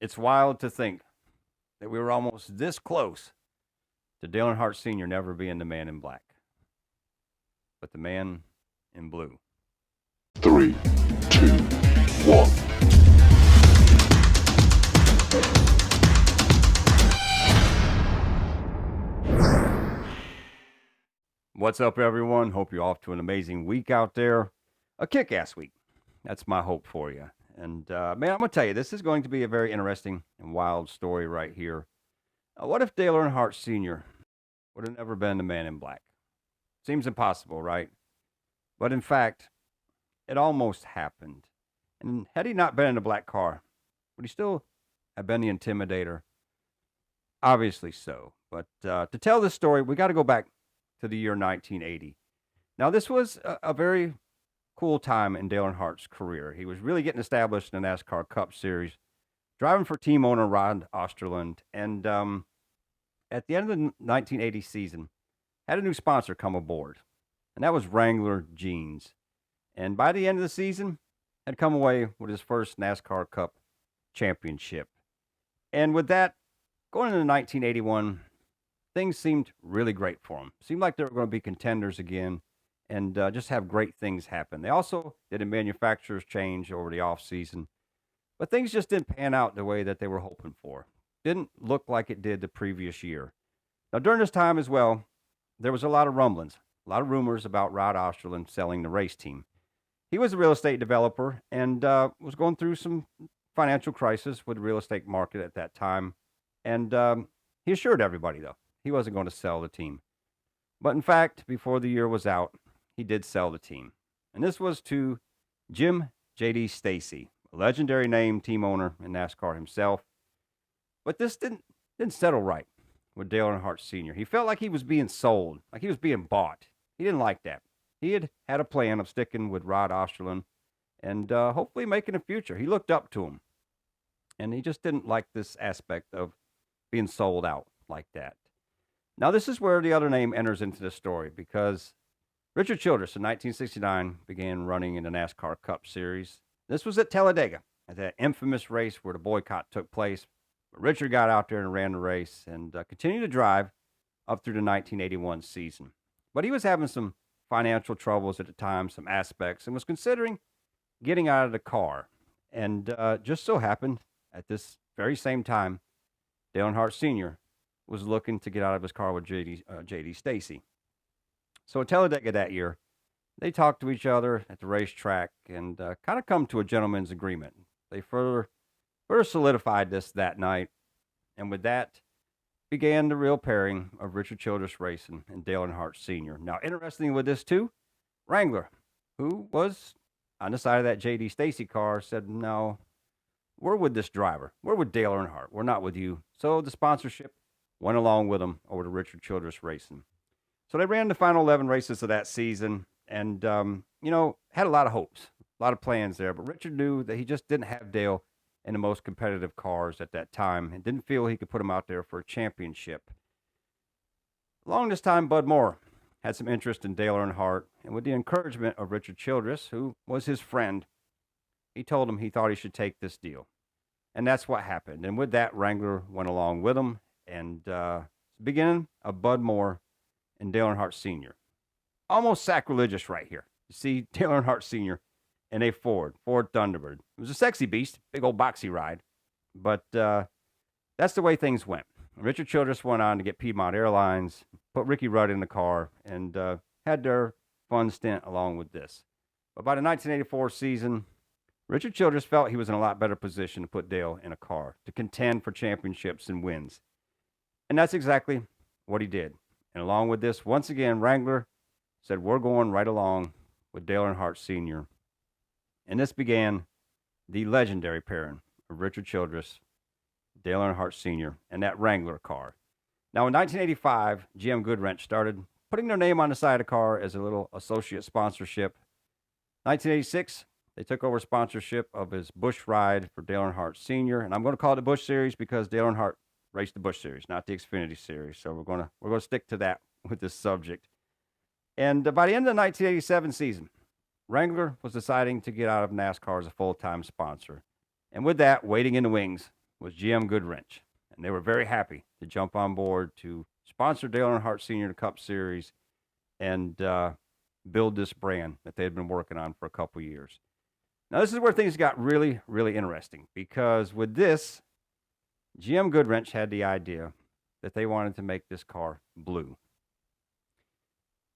It's wild to think that we were almost this close to Dale Earnhardt Sr. never being the man in black, but the man in blue. Three, two, one. What's up, everyone? Hope you're off to an amazing week out there. A kick-ass week. That's my hope for you. And, man, I'm going to tell you, this is going to be a very interesting and wild story right here. What if Dale Earnhardt Sr. would have never been the man in black? Seems impossible, right? But in fact, it almost happened. And had he not been in the black car, would he still have been the Intimidator? Obviously so. But to tell this story, we got to go back to the year 1980. Now, this was a very cool time in Dale Earnhardt's career. He was really getting established in the NASCAR Cup Series, driving for team owner Rod Osterland. And at the end of the 1980 season, had a new sponsor come aboard, and that was Wrangler Jeans. And by the end of the season, had come away with his first NASCAR Cup championship. And with that, going into 1981, things seemed really great for him. Seemed like they were going to be contenders again and just have great things happen. They also did a manufacturer's change over the offseason, but things just didn't pan out the way that they were hoping for. Didn't look like it did the previous year. Now, during this time as well, there was a lot of rumblings, a lot of rumors about Rod Osterland selling the race team. He was a real estate developer and was going through some financial crisis with the real estate market at that time. And he assured everybody, though, he wasn't going to sell the team. But in fact, before the year was out, he did sell the team. And this was to Jim J.D. Stacy, a legendary name team owner in NASCAR himself. But this didn't settle right with Dale Earnhardt Sr. He felt like he was being sold, like he was being bought. He didn't like that. He had a plan of sticking with Rod Osterland and hopefully making a future. He looked up to him. And he just didn't like this aspect of being sold out like that. Now, this is where the other name enters into the story because Richard Childress in 1969 began running in the NASCAR Cup Series. This was at Talladega, at that infamous race where the boycott took place. But Richard got out there and ran the race and continued to drive up through the 1981 season. But he was having some financial troubles at the time, some aspects, and was considering getting out of the car. And just so happened, at this very same time, Dale Earnhardt Sr. was looking to get out of his car with J.D. Stacy. So at Talladega that year, they talked to each other at the racetrack and kind of come to a gentleman's agreement. They further solidified this that night, and with that began the real pairing of Richard Childress Racing and Dale Earnhardt Sr. Now, interesting with this too, Wrangler, who was on the side of that J.D. Stacy car, said, no, we're with this driver. We're with Dale Earnhardt. We're not with you. So the sponsorship went along with him over to Richard Childress Racing. So they ran the final 11 races of that season and, had a lot of hopes, a lot of plans there. But Richard knew that he just didn't have Dale in the most competitive cars at that time and didn't feel he could put him out there for a championship. Along this time, Bud Moore had some interest in Dale Earnhardt, and with the encouragement of Richard Childress, who was his friend, he told him he thought he should take this deal. And that's what happened. And with that, Wrangler went along with him. And the beginning of Bud Moore and Dale Earnhardt Sr. Almost sacrilegious right here. You see Dale Earnhardt Sr. in a Ford Thunderbird. It was a sexy beast, big old boxy ride. But that's the way things went. Richard Childress went on to get Piedmont Airlines, put Ricky Rudd in the car, and had their fun stint along with this. But by the 1984 season, Richard Childress felt he was in a lot better position to put Dale in a car, to contend for championships and wins. And that's exactly what he did. And along with this, once again, Wrangler said, we're going right along with Dale Earnhardt Sr. And this began the legendary pairing of Richard Childress, Dale Earnhardt Sr., and that Wrangler car. Now, in 1985, GM Goodwrench started putting their name on the side of the car as a little associate sponsorship. 1986, they took over sponsorship of his Busch ride for Dale Earnhardt Sr., and I'm going to call it the Busch Series because Dale Earnhardt raced the Busch Series, not the Xfinity Series. So we're going to stick to that with this subject. And by the end of the 1987 season, Wrangler was deciding to get out of NASCAR as a full-time sponsor. And with that, waiting in the wings was GM Goodwrench. And they were very happy to jump on board to sponsor Dale Earnhardt Sr. Cup Series and build this brand that they had been working on for a couple years. Now, this is where things got really, really interesting, because with this, GM Goodwrench had the idea that they wanted to make this car blue.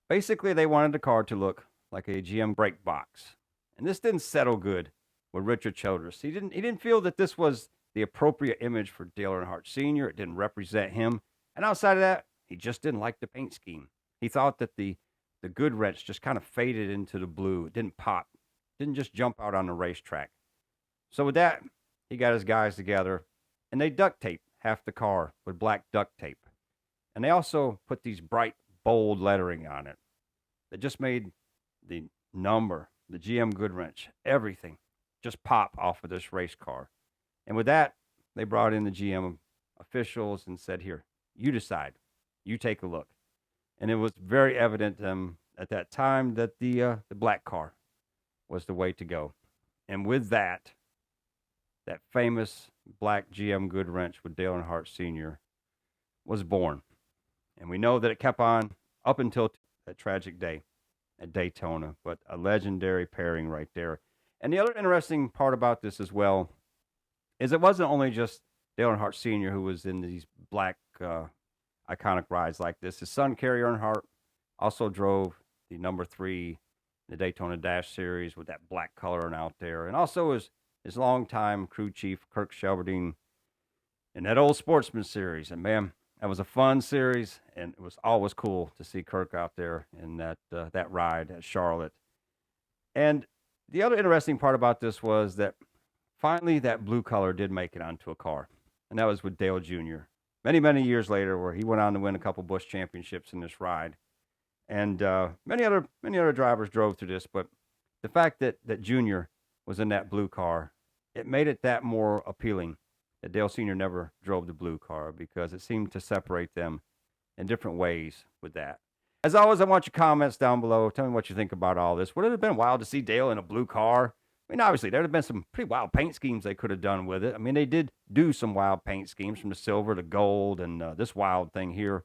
Basically, they wanted the car to look like a GM brake box. And this didn't settle good with Richard Childress. He didn't feel that this was the appropriate image for Dale Earnhardt Sr. It didn't represent him. And outside of that, he just didn't like the paint scheme. He thought that the Goodwrench just kind of faded into the blue. It didn't pop. It didn't just jump out on the racetrack. So with that, he got his guys together, and they duct taped half the car with black duct tape. And they also put these bright, bold lettering on it that just made the number, the GM Goodwrench, everything just pop off of this race car. And with that, they brought in the GM officials and said, here, you decide. You take a look. And it was very evident at that time that the black car was the way to go. And with that, that famous black GM Goodwrench with Dale Earnhardt Sr. was born. And we know that it kept on up until that tragic day at Daytona, but a legendary pairing right there. And the other interesting part about this as well is it wasn't only just Dale Earnhardt Sr. who was in these black iconic rides like this. His son, Kerry Earnhardt, also drove the number 3 the Daytona Dash Series with that black coloring out there. And also his longtime crew chief, Kirk Shelberdine, in that old Sportsman Series. And man, that was a fun series, and it was always cool to see Kirk out there in that ride at Charlotte. And the other interesting part about this was that finally that blue color did make it onto a car, and that was with Dale Jr. Many, many years later, where he went on to win a couple Busch championships in this ride. And many other drivers drove through this, but the fact that Junior was in that blue car, it made it that more appealing that Dale Sr. never drove the blue car, because it seemed to separate them in different ways with that. As always, I want your comments down below. Tell me what you think about all this. Would it have been wild to see Dale in a blue car? I mean, obviously, there would have been some pretty wild paint schemes they could have done with it. I mean, they did do some wild paint schemes, from the silver to gold and this wild thing here.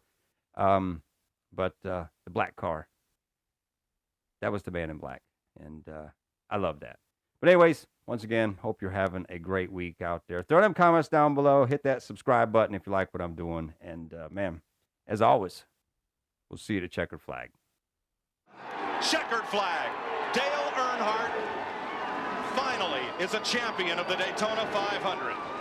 But the black car, that was the man in black. And I love that. But anyways, once again, hope you're having a great week out there. Throw them comments down below. Hit that subscribe button if you like what I'm doing. And man, as always, we'll see you at Checkered Flag. Checkered flag. Dale Earnhardt finally is a champion of the Daytona 500.